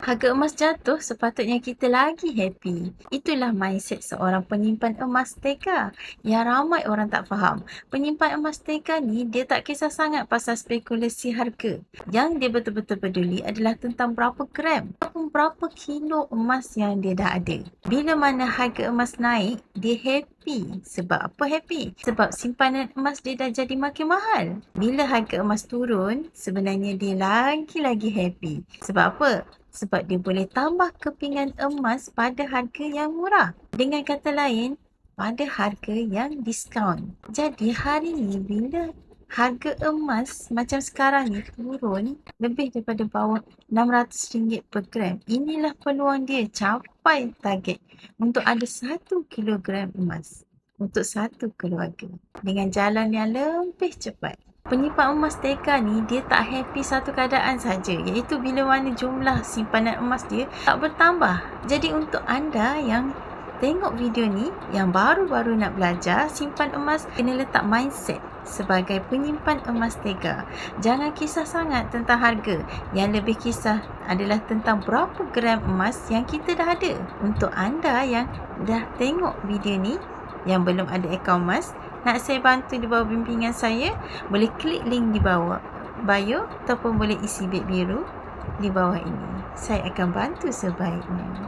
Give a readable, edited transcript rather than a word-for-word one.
Harga emas jatuh, sepatutnya kita lagi happy. Itulah mindset seorang penyimpan emas teka yang ramai orang tak faham. Penyimpan emas teka ni dia tak kisah sangat pasal spekulasi harga. Yang dia betul-betul peduli adalah tentang berapa gram ataupun berapa kilo emas yang dia dah ada. Bila mana harga emas naik, dia happy. Sebab apa happy? Sebab simpanan emas dia dah jadi makin mahal. Bila harga emas turun, sebenarnya dia lagi-lagi happy. Sebab apa? Sebab dia boleh tambah kepingan emas pada harga yang murah. Dengan kata lain, pada harga yang diskaun. Jadi hari ni bila harga emas macam sekarang ni turun lebih daripada bawah RM600 per gram, inilah peluang dia capai target untuk ada 1 kilogram emas untuk satu keluarga dengan jalan yang lebih cepat. Penyimpan emas teka ni dia tak happy satu keadaan saja, iaitu bila mana jumlah simpanan emas dia tak bertambah. Jadi untuk anda yang tengok video ni, yang baru-baru nak belajar simpan emas, kena letak mindset sebagai penyimpan emas teka. Jangan kisah sangat tentang harga. Yang lebih kisah adalah tentang berapa gram emas yang kita dah ada. Untuk anda yang dah tengok video ni, yang belum ada akaun emas, nak saya bantu di bawah bimbingan saya, boleh klik link di bawah bio ataupun boleh isi beg biru di bawah ini. Saya akan bantu sebaiknya.